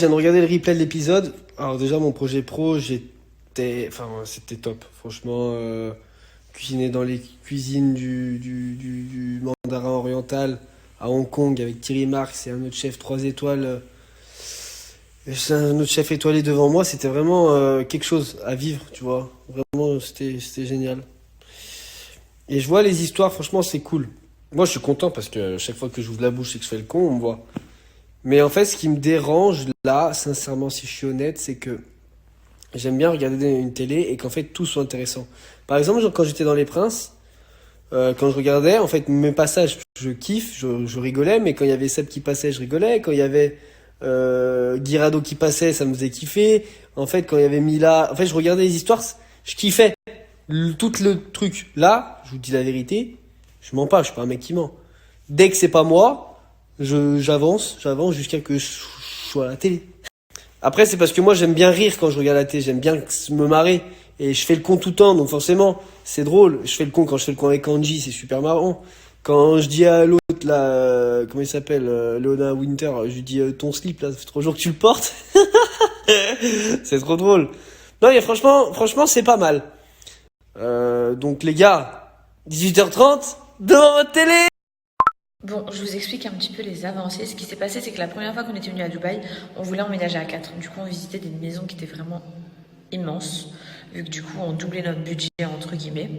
viens de regarder le replay de l'épisode. Alors déjà, mon projet pro, c'était top. Franchement, cuisiner dans les cuisines du mandarin oriental à Hong Kong avec Thierry Marx et un autre chef 3 étoiles. C'est un autre chef étoilé devant moi, c'était vraiment quelque chose à vivre, tu vois. Vraiment, c'était génial. Et je vois les histoires, franchement, c'est cool. Moi, je suis content parce que chaque fois que j'ouvre la bouche et que je fais le con, on me voit. Mais en fait, ce qui me dérange, là, sincèrement, si je suis honnête, c'est que j'aime bien regarder une télé et qu'en fait, tout soit intéressant. Par exemple, quand j'étais dans Les Princes, quand je regardais, en fait, mes passages, je kiffe, je rigolais, mais quand il y avait Seb qui passait, je rigolais. Quand il y avait Guirado qui passait, ça me faisait kiffer. En fait, quand il y avait Mila, en fait, je regardais les histoires, je kiffais. Tout le truc. Là, je vous dis la vérité, je mens pas, je suis pas un mec qui ment. Dès que c'est pas moi, j'avance jusqu'à que je sois à la télé. Après, c'est parce que moi, j'aime bien rire quand je regarde la télé, j'aime bien me marrer. Et je fais le con tout le temps, donc forcément, c'est drôle. Je fais le con quand je fais le con avec Angie, c'est super marrant. Quand je dis à l'autre, là, comment il s'appelle, Léona Winter, je lui dis, ton slip, là, ça fait 3 jours que tu le portes. C'est trop drôle. Non, mais franchement, c'est pas mal. Donc les gars, 18h30, devant votre télé. Bon, je vous explique un petit peu les avancées. Ce qui s'est passé, c'est que la première fois qu'on était venu à Dubaï, on voulait emménager à 4. Du coup, on visitait des maisons qui étaient vraiment immenses, vu que du coup, on doublait notre budget, entre guillemets,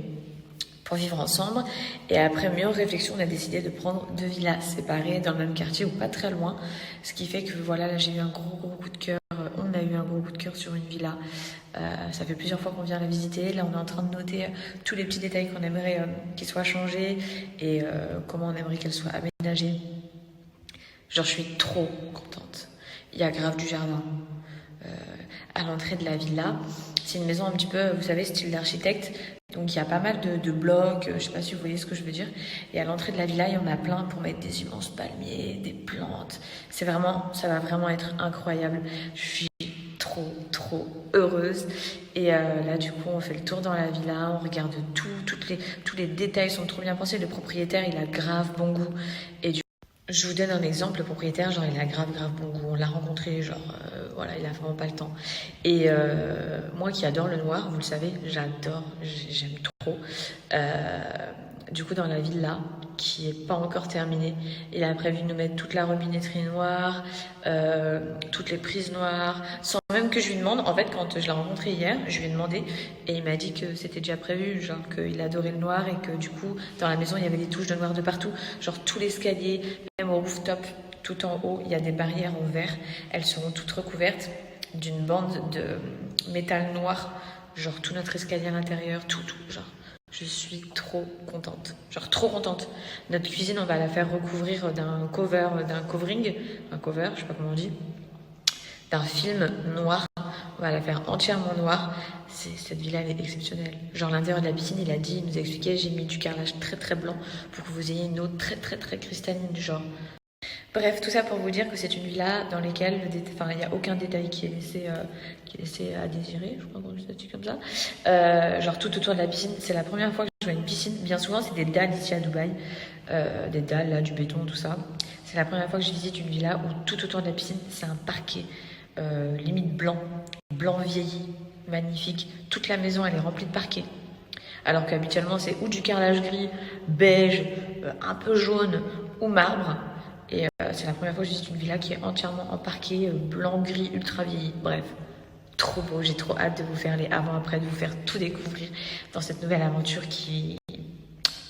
pour vivre ensemble. Et après mûre réflexion, on a décidé de prendre 2 villas séparées dans le même quartier ou pas très loin. Ce qui fait que voilà, là, j'ai eu un gros coup de cœur. On a eu un gros coup de cœur sur une villa. Ça fait plusieurs fois qu'on vient la visiter. Là, on est en train de noter tous les petits détails qu'on aimerait qu'ils soient changés et comment on aimerait qu'elle soit aménagée. Genre, je suis trop contente. Il y a grave du jardin à l'entrée de la villa. C'est une maison un petit peu, vous savez, style d'architecte. Donc, il y a pas mal de blocs. Je sais pas si vous voyez ce que je veux dire. Et à l'entrée de la villa, il y en a plein pour mettre des immenses palmiers, des plantes. Ça va vraiment être incroyable. Je suis trop heureuse. Et là, du coup, on fait le tour dans la villa, on regarde tous les détails sont trop bien pensés. Le propriétaire, il a grave bon goût. Et je vous donne un exemple, le propriétaire, genre, il a grave bon goût. On l'a rencontré, genre, voilà, il a vraiment pas le temps. Et moi qui adore le noir, vous le savez, j'aime trop. Du coup, dans la villa, qui est pas encore terminée, il a prévu de nous mettre toute la robinetterie noire, toutes les prises noires, sans même que je lui demande. En fait, quand je l'ai rencontré hier, je lui ai demandé et il m'a dit que c'était déjà prévu, genre qu'il adorait le noir et que du coup, dans la maison, il y avait des touches de noir de partout, genre tout l'escalier, même au rooftop, tout en haut, il y a des barrières en verre. Elles seront toutes recouvertes d'une bande de métal noir, genre tout notre escalier à l'intérieur, tout, genre. Je suis trop contente, genre trop contente. Notre cuisine, on va la faire recouvrir d'un covering, un cover, je sais pas comment on dit, d'un film noir. On va la faire entièrement noire. Cette villa, elle est exceptionnelle. Genre l'intérieur de la piscine, il nous a expliqué, j'ai mis du carrelage très blanc pour que vous ayez une eau très cristalline, genre. Bref, tout ça pour vous dire que c'est une villa dans laquelle il n'y a aucun détail qui est laissé à désirer, je crois qu'on dit comme ça. Genre tout autour de la piscine, c'est la première fois que je vois une piscine. Bien souvent, c'est des dalles ici à Dubaï, des dalles, là, du béton, tout ça. C'est la première fois que je visite une villa où tout autour de la piscine, c'est un parquet, limite blanc vieilli, magnifique. Toute la maison, elle est remplie de parquet. Alors qu'habituellement, c'est ou du carrelage gris, beige, un peu jaune ou marbre. Et c'est la première fois que je visite une villa qui est entièrement en parquet blanc-gris ultra vieilli. Bref, trop beau. J'ai trop hâte de vous faire les avant-après, de vous faire tout découvrir dans cette nouvelle aventure qui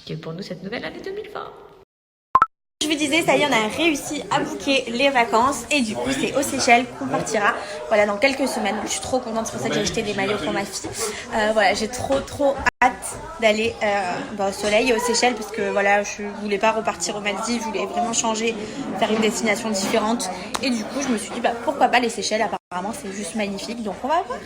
est pour nous cette nouvelle année 2020. Je vous disais, ça y est, on a réussi à booker les vacances et du coup, c'est aux Seychelles qu'on partira. Voilà, dans quelques semaines. Donc, je suis trop contente. C'est pour ça que j'ai acheté des maillots pour ma fille. Voilà, j'ai trop hâte d'aller au soleil et aux Seychelles parce que voilà, je voulais pas repartir aux Maldives. Je voulais vraiment changer, faire une destination différente. Et du coup, je me suis dit, pourquoi pas les Seychelles? Apparemment, c'est juste magnifique. Donc, on va voir.